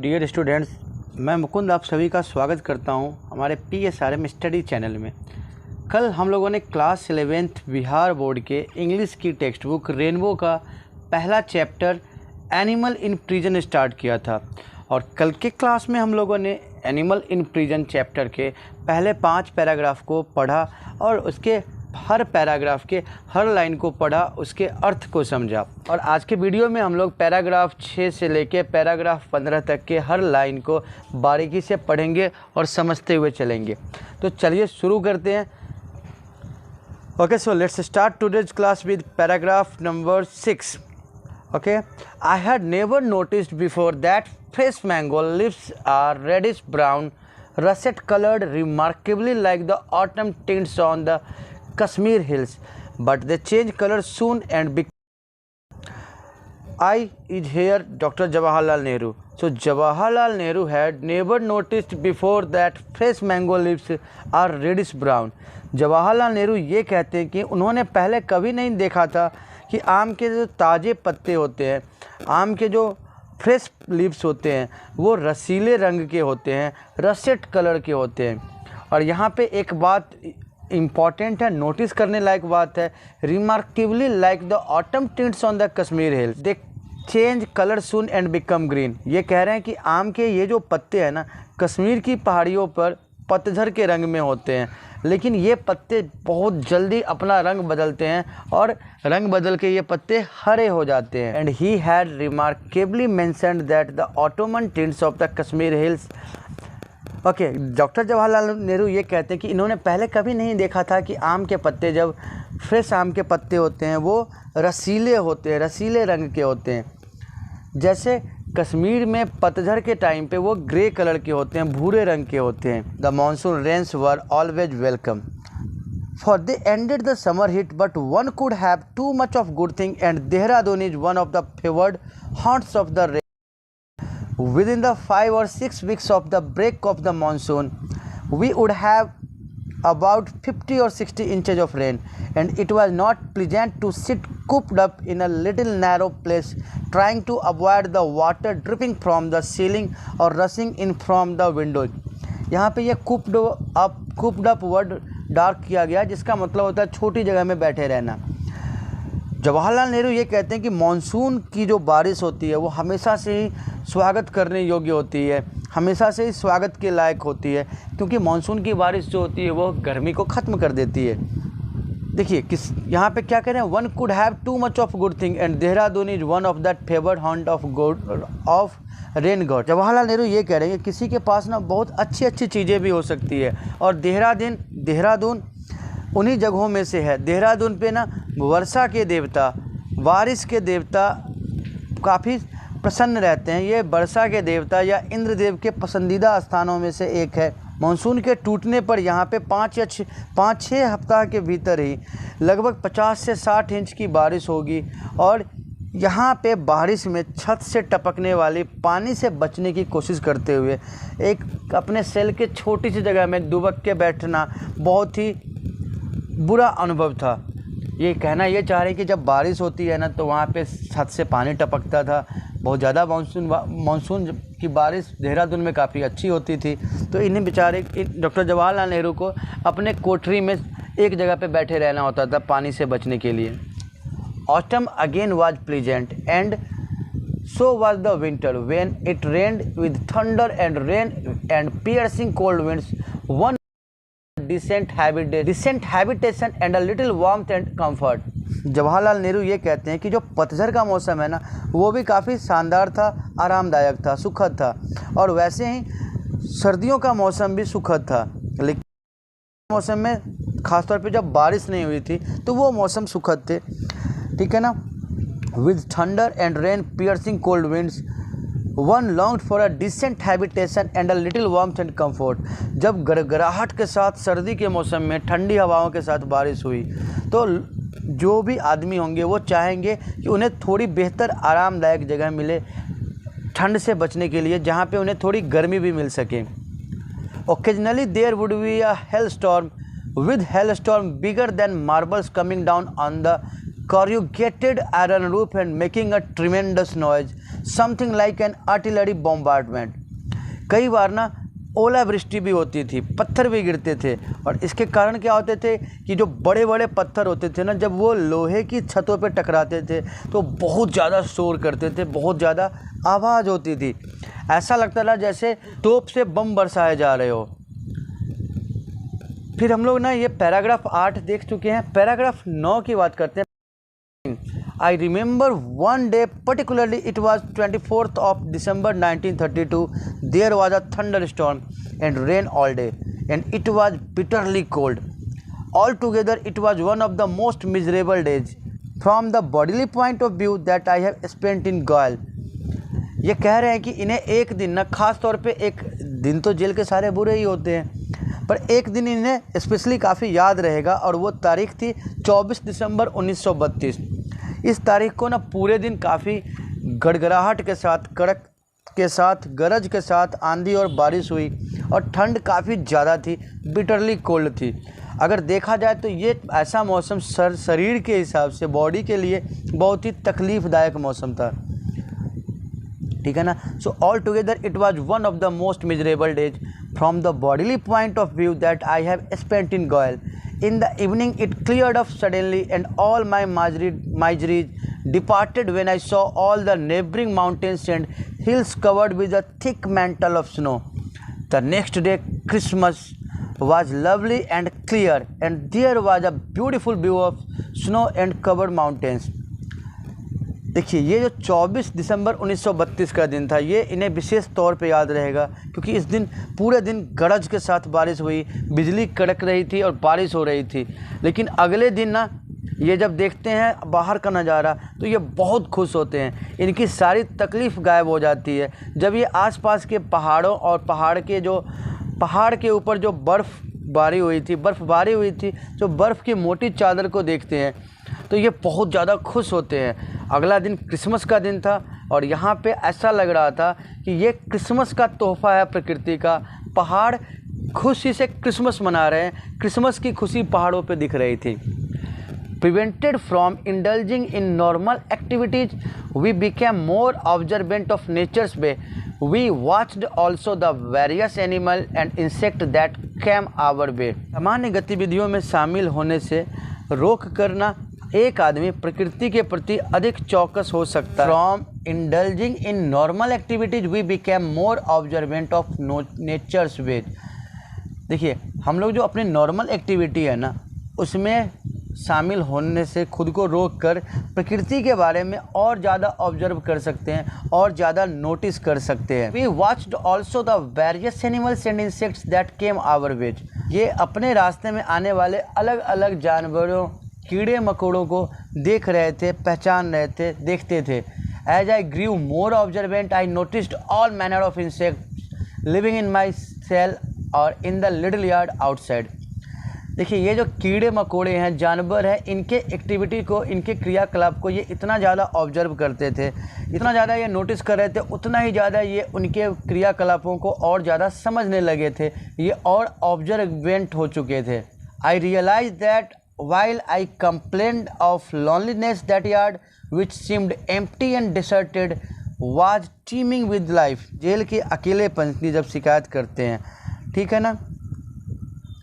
Dear students, मैं मुकुंद आप सभी का स्वागत करता हूं हमारे PSRM स्टडी चैनल में। कल हम लोगों ने क्लास 11th बिहार बोर्ड के इंग्लिश की टेक्स्ट बुक रेनबो का पहला chapter animal in prison start किया था और कल के क्लास में हम लोगों ने एनिमल इन प्रिजन चैप्टर के पहले 5 पैराग्राफ को पढ़ा और उसके हर पैराग्राफ के हर लाइन को पढ़ा, उसके अर्थ को समझा। और आज के वीडियो में हम लोग पैराग्राफ 6 से लेके पैराग्राफ 15 तक के हर लाइन को बारीकी से पढ़ेंगे और समझते हुए चलेंगे। तो चलिए शुरू करते हैं। Okay, so let's start today's class with paragraph number 6। Okay, I had never noticed before that fresh mango leaves are reddish brown russet colored, remarkably like the autumn tints on the Kashmir hills, but they change color soon and I is here Dr. Jawaharlal Nehru. So Jawaharlal Nehru had never noticed before that fresh mango leaves are reddish brown. Jawaharlal Nehru ये कहते हैं कि उन्होंने पहले कभी नहीं देखा था कि आम के जो ताज़े पत्ते होते हैं, आम के जो फ्रेश लीव्स होते हैं वो रसीले रंग के होते हैं, रसेट कलर के होते हैं। और यहाँ पे एक बात इम्पॉर्टेंट है, नोटिस करने लायक बात है, remarkably like the autumn tints on the Kashmir hills they change colour soon and become green. ये कह रहे हैं कि आम के ये जो पत्ते हैं ना, कश्मीर की पहाड़ियों पर पतझड़ के रंग में होते हैं, लेकिन ये पत्ते बहुत जल्दी अपना रंग बदलते हैं और रंग बदल के ये पत्ते हरे हो जाते हैं। And he had remarkably mentioned that the Ottoman tints of the Kashmir hills. Okay, doctor Jawaharlal Nehru ये कहते हैं कि इन्होंने पहले कभी नहीं देखा था कि आम के पत्ते, जब फ्रेश आम के पत्ते होते हैं वो रसीले होते हैं, रसीले रंग के होते हैं। जैसे कश्मीर में पतझड़ के टाइम पे वो ग्रे कलर के होते हैं, भूरे रंग के होते हैं। The monsoon rains were always welcome for they ended the summer heat but one could have too much of good thing and Dehradun is one of the favoured haunts of the rain. Within the 5 or 6 weeks of the break of the monsoon we would have about 50 or 60 inches of rain, and it was not pleasant to sit cooped up in a little narrow place trying to avoid the water dripping from the ceiling or rushing in from the windows. यहाँ पे ये cooped up word dark किया गया, जिसका मतलब होता है छोटी जगह में बैठे रहना। जवाहरलाल नेहरू ये कहते हैं कि मानसून की जो बारिश होती है वो हमेशा से ही स्वागत करने योग्य होती है, हमेशा से ही स्वागत के लायक होती है, क्योंकि मानसून की बारिश जो होती है वो गर्मी को ख़त्म कर देती है। देखिए यहाँ पे क्या कह रहे हैं, one could have too much of good thing and Dehradun is one of that favoured haunt of rain God. Jawaharlal Nehru ये कह रहे हैं कि किसी के पास ना बहुत अच्छी अच्छी चीज़ें भी हो सकती है, और देहरादून उन्हीं जगहों में से है। देहरादून पे ना वर्षा के देवता, बारिश के देवता काफ़ी प्रसन्न रहते हैं। ये वर्षा के देवता या इंद्रदेव के पसंदीदा स्थानों में से एक है। मानसून के टूटने पर यहाँ पे 5-6 हफ्ता के भीतर ही लगभग 50 से 60 इंच की बारिश होगी, और यहाँ पे बारिश में छत से टपकने वाली पानी से बचने की कोशिश करते हुए एक अपने सेल के छोटी सी जगह में दुबक के बैठना बहुत ही बुरा अनुभव था। ये कहना ये चाह रहे हैं कि जब बारिश होती है ना तो वहाँ पे छत से पानी टपकता था। बहुत ज़्यादा मानसून की बारिश देहरादून में काफ़ी अच्छी होती थी। तो इन्हें बेचारे डॉक्टर जवाहरलाल नेहरू को अपने कोठरी में एक जगह पे बैठे रहना होता था पानी से बचने के लिए। Autumn again was pleasant and so was the winter when it rained with thunder and rain and piercing cold winds one decent habitation and a little warmth and comfort। Jawaharlal Nehru ये कहते हैं कि जो पतझड़ का मौसम है ना वो भी काफ़ी शानदार था, आरामदायक था, सुखद था, और वैसे ही सर्दियों का मौसम भी सुखद था। लेकिन मौसम में ख़ासतौर पे जब बारिश नहीं हुई थी तो वो मौसम सुखद थे, ठीक है ना। With thunder and rain piercing cold winds one longed for a decent habitation and a little warmth and comfort. जब गड़गड़ाहट के साथ सर्दी के मौसम में ठंडी हवाओं के साथ बारिश हुई तो जो भी आदमी होंगे वो चाहेंगे कि उन्हें थोड़ी बेहतर आरामदायक जगह मिले ठंड से बचने के लिए, जहाँ पे उन्हें थोड़ी गर्मी भी मिल सके। Occasionally there would be a hail storm with hail storm bigger than marbles coming down on the corrugated iron roof and making a tremendous noise, something like an artillery bombardment. कई बार ना ओलावृष्टि भी होती थी, पत्थर भी गिरते थे, और इसके कारण क्या होते थे कि जो बड़े बड़े पत्थर होते थे ना, जब वो लोहे की छतों पे टकराते थे तो बहुत ज़्यादा शोर करते थे, बहुत ज़्यादा आवाज़ होती थी, ऐसा लगता था जैसे तोप से बम बरसाए जा रहे हो। फिर हम लोग ना ये पैराग्राफ 8 देख चुके हैं, पैराग्राफ 9 की बात करते हैं। I remember one day particularly, it was 24th of December 1932. There was a thunderstorm and rain all day, and it was bitterly cold. Altogether, it was one of the most miserable days from the bodily point of view that I have spent in Goa. ये कह रहे हैं कि इन्हें एक दिन ना, ख़ास तौर पे एक दिन तो जेल के सारे बुरे ही होते हैं, पर एक दिन इन्हें स्पेशली काफ़ी याद रहेगा, और वो तारीख थी 24 दिसंबर 1932। इस तारीख को ना पूरे दिन काफ़ी गड़गड़ाहट के साथ, कड़क के साथ, गरज के साथ आंधी और बारिश हुई, और ठंड काफ़ी ज़्यादा थी, बिटरली कोल्ड थी। अगर देखा जाए तो ये ऐसा मौसम शरीर के हिसाब से, बॉडी के लिए बहुत ही तकलीफ़दायक मौसम था, ठीक है ना। So all together it was one of the most miserable days from the bodily point of view that I have spent in Goyal. In the evening it cleared up suddenly, and all my miseries departed when I saw all the neighboring mountains and hills covered with a thick mantle of snow. The next day Christmas was lovely and clear, and there was a beautiful view of snow and covered mountains. देखिए, ये जो 24 दिसंबर 1932 का दिन था, ये इन्हें विशेष तौर पे याद रहेगा, क्योंकि इस दिन पूरे दिन गरज के साथ बारिश हुई, बिजली कड़क रही थी और बारिश हो रही थी। लेकिन अगले दिन ना, ये जब देखते हैं बाहर का नज़ारा तो ये बहुत खुश होते हैं, इनकी सारी तकलीफ़ गायब हो जाती है जब ये आसपास के पहाड़ों और पहाड़ के ऊपर जो बर्फ़बारी हुई थी, जो बर्फ़ की मोटी चादर को देखते हैं तो ये बहुत ज़्यादा खुश होते हैं। अगला दिन क्रिसमस का दिन था, और यहाँ पे ऐसा लग रहा था कि ये क्रिसमस का तोहफ़ा है प्रकृति का। पहाड़ खुशी से क्रिसमस मना रहे हैं, क्रिसमस की खुशी पहाड़ों पे दिख रही थी। Prevented from indulging in normal activities, we became more observant of nature's way. We watched also the various animal and insect that came our way. सामान्य गतिविधियों में शामिल होने से रोक करना एक आदमी प्रकृति के प्रति अधिक चौकस हो सकता है। From indulging in normal activities, we became more observant of nature's way. देखिए, हम लोग जो अपनी नॉर्मल एक्टिविटी है ना, उसमें शामिल होने से खुद को रोक कर प्रकृति के बारे में और ज़्यादा ऑब्जर्व कर सकते हैं और ज़्यादा नोटिस कर सकते हैं। We watched also the various animals and insects that came our way. ये अपने रास्ते में आने वाले अलग अलग जानवरों, कीड़े मकोड़ों को देख रहे थे, पहचान रहे थे, देखते थे। As I grew more observant, I noticed all manner of insects living in my cell or in the little yard outside. देखिए, ये जो कीड़े मकोड़े हैं, जानवर हैं, इनके एक्टिविटी को, इनके क्रियाकलाप को ये इतना ज़्यादा ऑब्जर्व करते थे, इतना ज़्यादा ये नोटिस कर रहे थे, उतना ही ज़्यादा ये उनके क्रियाकलापों को और ज़्यादा समझने लगे थे, ये और ऑब्जर्वेंट हो चुके थे। I realise that while I complained of loneliness, that yard which seemed empty and deserted was teeming with life. जेल के अकेलेपन की जब शिकायत करते हैं, ठीक है ना,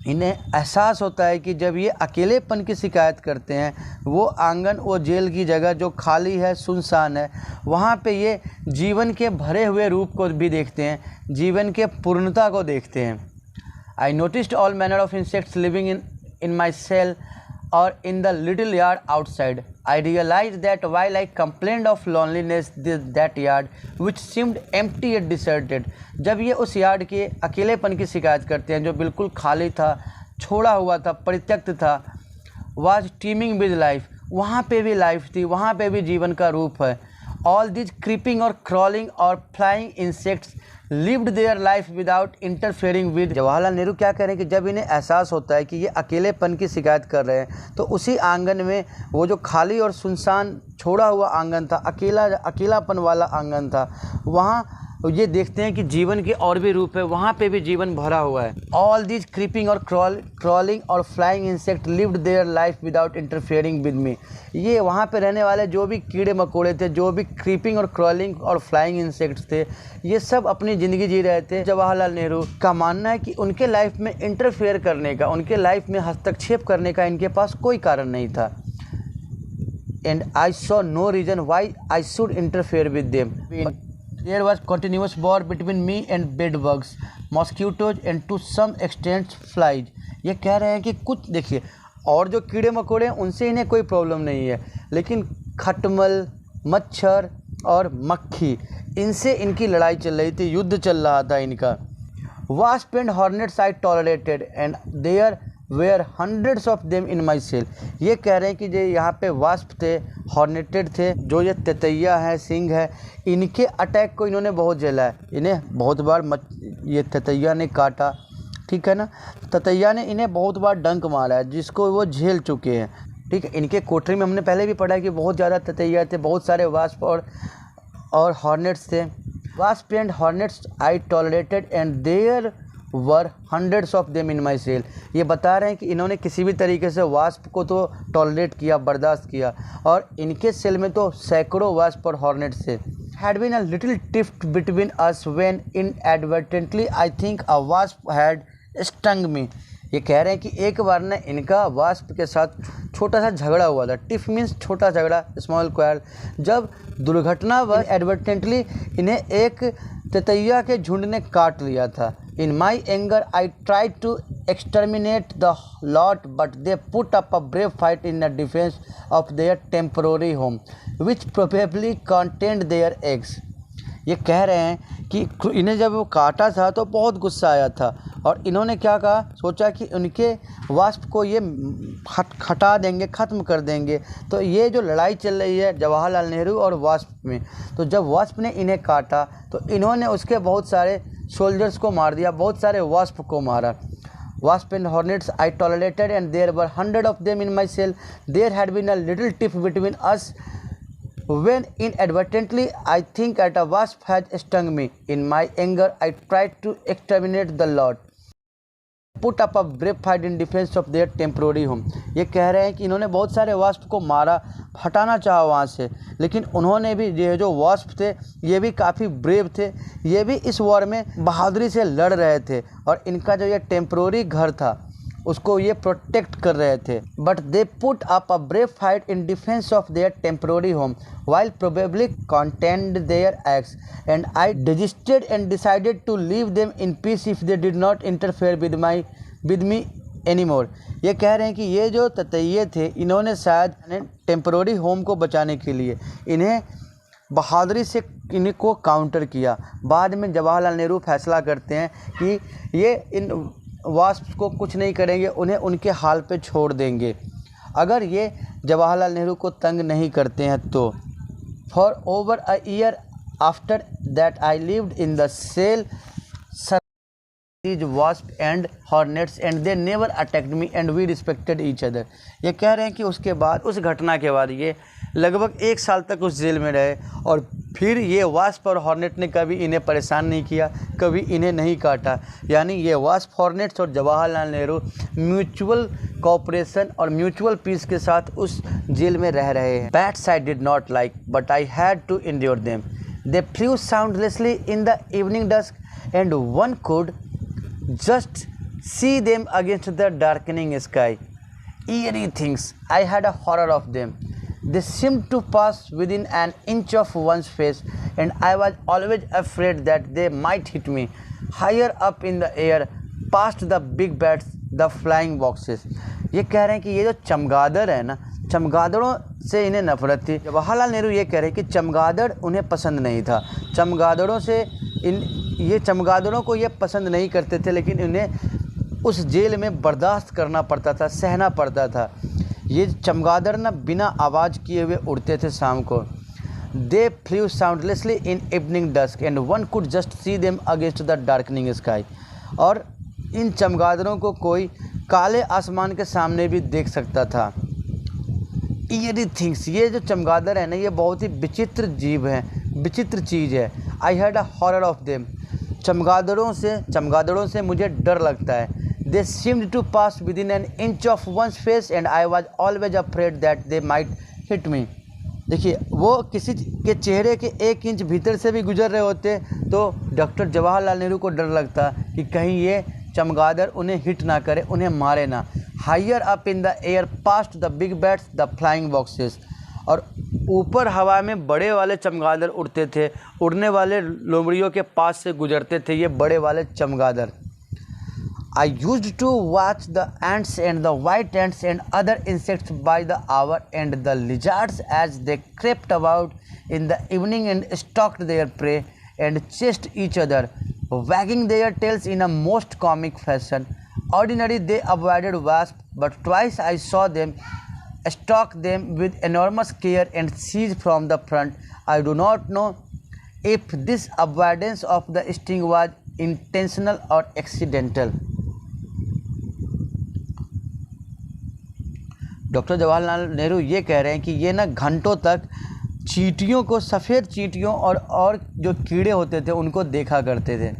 इन्हें एहसास होता है कि जब ये अकेलेपन की शिकायत करते हैं, वो आंगन, वो जेल की जगह जो खाली है, सुनसान है, वहाँ पे ये जीवन के भरे हुए रूप को भी देखते हैं, जीवन के पूर्णता को देखते हैं। I noticed all manner of insects living in my cell or in the little yard outside. I realized that while I complained of loneliness, that yard which seemed empty and deserted, जब ये उस yard के अकेलेपन की शिकायत करते हैं जो बिल्कुल खाली था, छोड़ा हुआ था, परित्यक्त था, was teeming with life, वहाँ पे भी लाइफ थी, वहाँ पे भी जीवन का रूप है। All these creeping or crawling or flying insects lived their life without interfering with. Jawaharlal Nehru क्या कह रहे हैं कि जब इन्हें एहसास होता है कि ये अकेलेपन की शिकायत कर रहे हैं, तो उसी आंगन में, वो जो खाली और सुनसान छोड़ा हुआ आंगन था, अकेलापन वाला आंगन था, वहाँ और ये देखते हैं कि जीवन के और भी रूप है, वहाँ पे भी जीवन भरा हुआ है। ऑल दिस क्रीपिंग और क्रॉलिंग और flying insect lived their life without interfering with me. ये वहाँ पे रहने वाले जो भी कीड़े मकोड़े थे, जो भी क्रीपिंग और क्रॉलिंग और फ्लाइंग इंसेक्ट्स थे, ये सब अपनी ज़िंदगी जी रहे थे। जवाहरलाल नेहरू का मानना है कि उनके लाइफ में इंटरफेयर करने का, उनके लाइफ में हस्तक्षेप करने का इनके पास कोई कारण नहीं था। And I saw no reason why I should interfere with them. There was continuous war between me and bedbugs, mosquitoes and to some extent flies. ये कह रहे हैं कि कुछ देखिए, और जो कीड़े मकोड़े हैं उनसे इन्हें कोई प्रॉब्लम नहीं है, लेकिन खटमल, मच्छर और मक्खी, इनसे इनकी लड़ाई चल रही थी, युद्ध चल रहा था इनका। Wasp and hornets I tolerated and there were hundreds of them in my cell. ये कह रहे हैं कि जो यहाँ पे वास्प थे, हॉर्नेटेड थे, जो ये ततैया है, सिंह है, इनके अटैक को इन्होंने बहुत झेला है। इन्हें बहुत बार ये ततैया ने काटा, ठीक है ना, ततैया ने इन्हें बहुत बार डंक मारा है, जिसको वो झेल चुके हैं, ठीक है। इनके कोठरी में हमने पहले भी पढ़ा है कि बहुत ज़्यादा ततैया थे, बहुत सारे वास्प और हॉर्नेट्स थे। Wasp and hornets I tolerated and there were hundreds of them in my cell. ये बता रहे हैं कि इन्होंने किसी भी तरीके से वास्प को तो टॉलरेट किया, बर्दाश्त किया, और इनके सेल में तो सैकड़ों वास्प और हॉर्नेट्स थे। Had been a little tiff between us when inadvertently I think a wasp had stung me. ये कह रहे हैं कि एक बार ना इनका वास्प के साथ छोटा सा झगड़ा हुआ था। टिफ मीन्स छोटा झगड़ा, स्मॉल क्वारल। जब दुर्घटनावश एडवर्टेंटली इन्हें एक ततैया के झुंड ने काट लिया था। In my anger I try to exterminate the lot but they put up a brave fight in the defence of their temporary home which probably contained their eggs. ये कह रहे हैं कि इन्हें जब वो काटा था तो बहुत गुस्सा आया था, और इन्होंने क्या कहा, सोचा कि उनके वास्प को ये हटा देंगे, ख़त्म कर देंगे। तो ये जो लड़ाई चल रही है जवाहरलाल नेहरू और वास्प में, तो जब वास्प ने इन्हें काटा तो इन्होंने उसके बहुत सारे सोल्जर्स को मार दिया, बहुत सारे वास्प को मारा। Wasp and hornets I tolerated and there were hundred of them in my cell. There had been a little tiff between us when inadvertently I think at a wasp had stung me. In my anger I tried to exterminate the lot. Put up a brave fight in defense of their temporary home. ये कह रहे हैं कि इन्होंने बहुत सारे wasp को मारा, हटाना चाहा वहाँ से, लेकिन उन्होंने भी, ये जो वास्प थे ये भी काफ़ी ब्रेव थे, ये भी इस वॉर में बहादुरी से लड़ रहे थे, और इनका जो ये टेम्प्रोरी घर था उसको ये प्रोटेक्ट कर रहे थे। But they put up a brave fight in defence of there temporary home while probably contained their acts, and I desisted and decided to leave them in peace if they did not interfere with me anymore. ये कह रहे हैं कि ये जो ततैये थे, इन्होंने शायद टेम्पररी होम को बचाने के लिए इन्हें बहादुरी से इनको काउंटर किया। बाद में जवाहरलाल नेहरू फैसला करते हैं कि ये इन वास्प को कुछ नहीं करेंगे, उन्हें उनके हाल पे छोड़ देंगे अगर ये जवाहरलाल नेहरू को तंग नहीं करते हैं तो। For over a year after that I lived in the cell these wasps and hornets and they never attacked me and we respected each other. ये कह रहे हैं कि उसके बाद, उस घटना के बाद ये लगभग 1 साल तक उस जेल में रहे, और फिर ये वास्प और हॉर्नेट ने कभी इन्हें परेशान नहीं किया, कभी इन्हें नहीं काटा। यानी ये वास्प, हॉर्नेट्स और जवाहरलाल नेहरू म्यूचुअल कोऑपरेशन और म्यूचुअल पीस के साथ उस जेल में रह रहे हैं। Bats I did not like, but I had to endure them. They flew soundlessly in the evening dusk and one could just see them against the darkening sky. Eerie things. I had a horror of them. They seemed to pass within an inch of one's face, and I was always afraid that they might hit me. Higher up in the air, past the big bats, the flying boxes. ये कह रहे हैं कि ये जो चमगादड़ है ना, चमगादड़ों से इन्हें नफरत थी। जवाहरलाल नेहरू ये कह रहे हैं कि चमगादड़ उन्हें पसंद नहीं था, चमगादड़ों से ये चमगादड़ों को ये पसंद नहीं करते थे, लेकिन इन्हें उस जेल में बर्दाश्त करना पड़ता था, सहना पड़ता था। ये चमगादड़ ना बिना आवाज़ किए हुए उड़ते थे शाम को। They flew soundlessly in evening dusk and one could just see them against the darkening sky. और इन चमगादड़ों को कोई काले आसमान के सामने भी देख सकता था। ईयरी थिंग्स, ये जो चमगादड़ है ना, ये बहुत ही विचित्र जीव हैं, विचित्र चीज़ है। I had a horror of them, चमगादड़ों से मुझे डर लगता है। They seemed to pass within an inch of one's face and I was always afraid that they might hit me. देखिए, वो किसी के चेहरे के 1 इंच भीतर से भी गुजर रहे होते तो डॉक्टर जवाहरलाल नेहरू को डर लगता कि कहीं ये चमगादड़ उन्हें हिट ना करे, उन्हें मारे ना। Higher up in the air past the big bats the flying foxes, और ऊपर हवा में बड़े वाले चमगादड़ उड़ते थे, उड़ने वाले लोमड़ियों के पास से गुजरते थे ये बड़े वाले चमगादड़। I used to watch the ants and the white ants and other insects by the hour and the lizards as they crept about in the evening and stalked their prey and chased each other, wagging their tails in a most comic fashion. Ordinarily they avoided wasps, but twice I saw them stalk them with enormous care and seize from the front. I do not know if this avoidance of the sting was intentional or accidental. Doctor Jawaharlal Nehru ये कह रहे हैं कि ये ना घंटों तक चींटियों को, सफ़ेद चींटियों और जो कीड़े होते थे उनको देखा करते थे।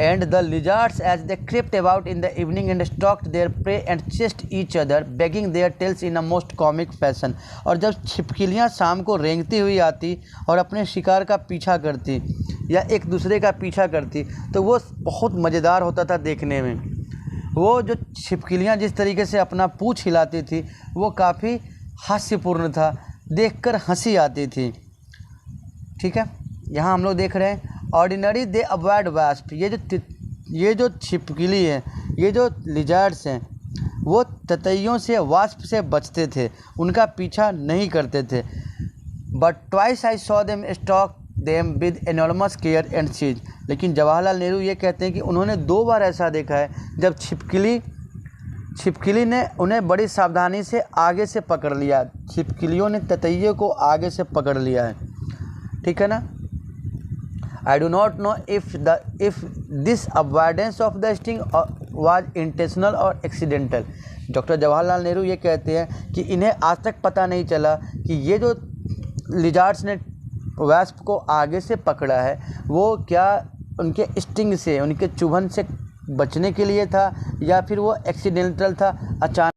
And the lizards as they crept about in the evening and stalked their prey and chased each other wagging their tails in a most comic fashion. और जब छिपकलियाँ शाम को रेंगती हुई आती और अपने शिकार का पीछा करती या एक दूसरे का पीछा करती तो वो बहुत मज़ेदार होता था देखने में। वो जो छिपकलियाँ जिस तरीके से अपना पूँछ हिलाती थी वो काफ़ी हास्यपूर्ण था, देखकर हंसी आती थी। ठीक है, यहाँ हम लोग देख रहे हैं ऑर्डिनरी दे अवॉइड वास्प। ये जो छिपकली है, ये जो लिजार्ड्स हैं, वो ततैयों से, वास्प से बचते थे, उनका पीछा नहीं करते थे। But twice I saw them stock them with enormous care and चीज। लेकिन जवाहरलाल नेहरू ये कहते हैं कि उन्होंने 2 बार ऐसा देखा है जब छिपकली ने उन्हें बड़ी सावधानी से आगे से पकड़ लिया। छिपकलियों ने ततैयों को आगे से पकड़ लिया है। ठीक है ना। I do not know if this avoidance of the sting was intentional और एक्सीडेंटल। डॉक्टर जवाहरलाल नेहरू ये कहते हैं कि इन्हें आज तक पता नहीं चला कि ये जो लिजार्ड्स ने वास्प को आगे से पकड़ा है वो क्या उनके स्टिंग से, उनके चुभन से बचने के लिए था या फिर वो एक्सीडेंटल था, अचानक।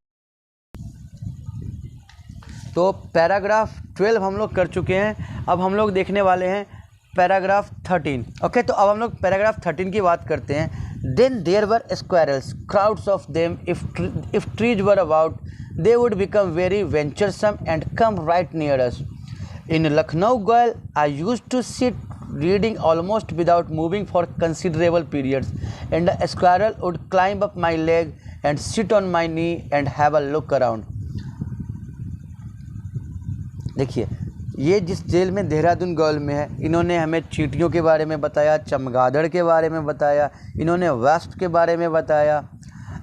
तो पैराग्राफ 12 हम लोग कर चुके हैं। अब हम लोग देखने वाले हैं पैराग्राफ 13। ओके, तो अब हम लोग पैराग्राफ 13 की बात करते हैं। Then there were squirrels, crowds of them, if trees were about they would become very venturesome and come right near us. In Lucknow Gaol, I used to sit reading almost without moving for considerable periods, and a squirrel would climb up my leg and sit on my knee and have a look around. देखिए, ये जिस jail में देहरादून गाँव में है, इन्होंने हमें चींटियों के बारे में बताया, चमगादड़ के बारे में बताया, इन्होंने वास्प के बारे में बताया,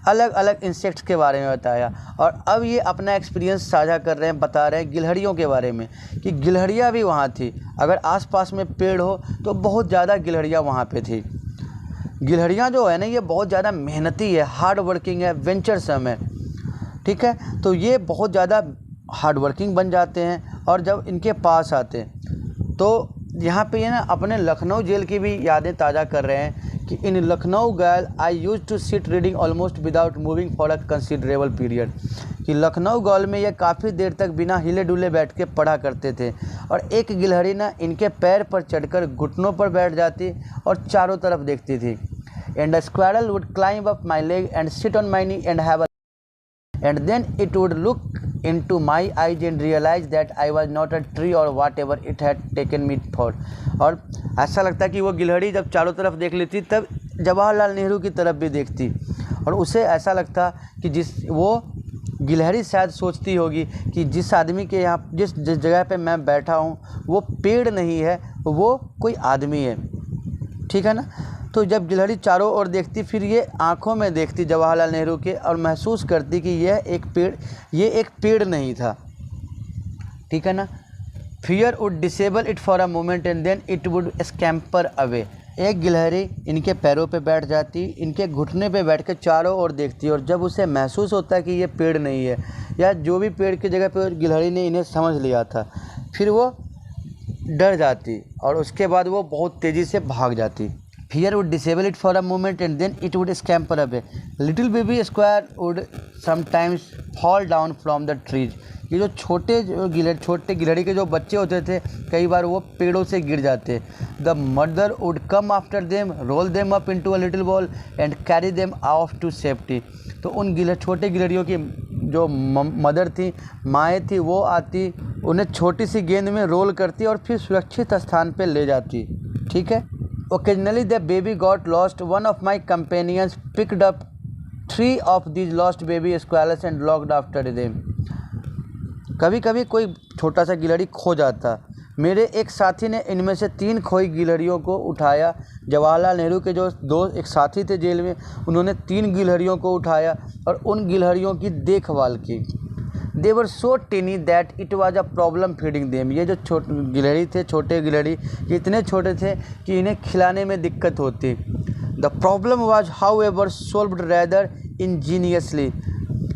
अलग अलग इंसेक्ट्स के बारे में बताया। और अब ये अपना एक्सपीरियंस साझा कर रहे हैं, बता रहे हैं गिलहरियों के बारे में कि गिलहरियाँ भी वहाँ थी। अगर आसपास में पेड़ हो तो बहुत ज़्यादा गिलहरियाँ वहाँ पे थी। गिलहरियाँ जो है ना, ये बहुत ज़्यादा मेहनती है, हार्ड वर्किंग है, वेंचरसम है। ठीक है, तो ये बहुत ज़्यादा हार्ड वर्किंग बन जाते हैं। और जब इनके पास आते हैं तो यहाँ पे ये ना अपने लखनऊ जेल की भी यादें ताज़ा कर रहे हैं कि in Lucknow gaol I use to sit reading almost without moving for a considerable period. कि लखनऊ गायल में ये काफ़ी देर तक बिना हिले डुले बैठ के पढ़ा करते थे। और एक गिलहरी ना इनके पैर पर चढ़कर घुटनों पर बैठ जाती और चारों तरफ देखती थी। And a squirrel would climb up my leg and sit on my knee and have and then it would look into my eyes and realize that I was not a tree or whatever it had taken me for। और ऐसा लगता कि वो गिलहरी जब चारों तरफ देख लेती तब जवाहरलाल नेहरू की तरफ भी देखती और उसे ऐसा लगता कि वो गिलहरी शायद सोचती होगी कि जिस आदमी के यहाँ जिस जगह पे मैं बैठा हूँ वो पेड़ नहीं है, वो कोई आदमी है। ठीक है ना। तो जब गिलहरी चारों ओर देखती फिर ये आँखों में देखती जवाहरलाल नेहरू के और महसूस करती कि ये एक पेड़ नहीं था। ठीक है ना। Fear would disable it for a moment and then it would scamper away. एक गिलहरी इनके पैरों पे बैठ जाती, इनके घुटने पे बैठ कर चारों ओर देखती और जब उसे महसूस होता कि ये पेड़ नहीं है या जो भी पेड़ की जगह पर गिलहरी ने इन्हें समझ लिया था, फिर वो डर जाती और उसके बाद वो बहुत तेज़ी से भाग जाती। Fear would disable it for a moment and then it would scamper away. Little baby square would sometimes fall down from the trees. ये जो छोटे गिलहरी के जो बच्चे होते थे कई बार वो पेड़ों से गिर जाते। The mother would come after them, roll them up into a little ball and carry them off to safety. तो उन छोटे गिलहरियों की जो मदर थी, माएँ थी, वो आती, उन्हें छोटी सी गेंद में रोल करती और फिर सुरक्षित स्थान पे ले जाती। ठीक है। Occasionally the baby got lost. One of my companions picked up 3 of these lost baby squirrels and looked after them. कभी कभी कोई छोटा सा गिलहरी खो जाता। मेरे एक साथी ने इनमें से 3 खोई गिलहरियों को उठाया। जवाहरलाल नेहरू के जो एक साथी थे जेल में, उन्होंने 3 गिलहरियों को उठाया और उन गिलहरियों की देखभाल की। They were so tiny that it was a problem feeding them. ये जो गिलहरी थे, छोटे गिलहरी, ये इतने छोटे थे कि इन्हें खिलाने में दिक्कत होती। The problem was, however, solved rather ingeniously.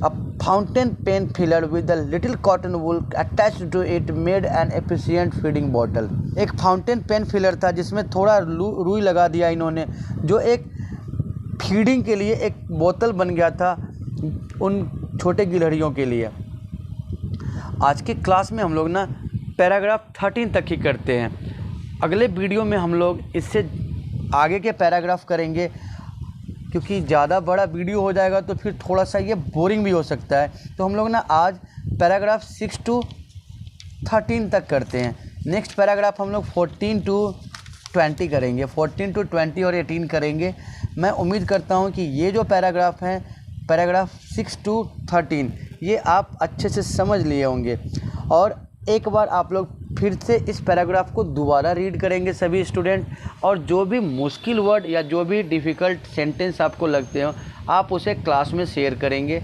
A fountain pen filler with a little cotton wool attached to it made an efficient feeding bottle. एक फाउंटेन पेन फिलर था जिसमें थोड़ा रुई लगा दिया इन्होंने, जो एक फीडिंग के लिए एक बोतल बन गया था उन छोटे गिलहरियों के लिए। आज की क्लास में हम लोग ना पैराग्राफ 13 तक ही करते हैं। अगले वीडियो में हम लोग इससे आगे के पैराग्राफ करेंगे, क्योंकि ज़्यादा बड़ा वीडियो हो जाएगा तो फिर थोड़ा सा ये बोरिंग भी हो सकता है। तो हम लोग ना आज पैराग्राफ 6 to 13 तक करते हैं। नेक्स्ट पैराग्राफ हम लोग 14 to 20 करेंगे, 14 to 20 और 18 करेंगे। मैं उम्मीद करता हूँ कि ये जो पैराग्राफ हैं, पैराग्राफ 6 to 13, ये आप अच्छे से समझ लिए होंगे। और एक बार आप लोग फिर से इस पैराग्राफ को दोबारा रीड करेंगे सभी स्टूडेंट, और जो भी मुश्किल वर्ड या जो भी डिफ़िकल्ट सेंटेंस आपको लगते हो आप उसे क्लास में शेयर करेंगे।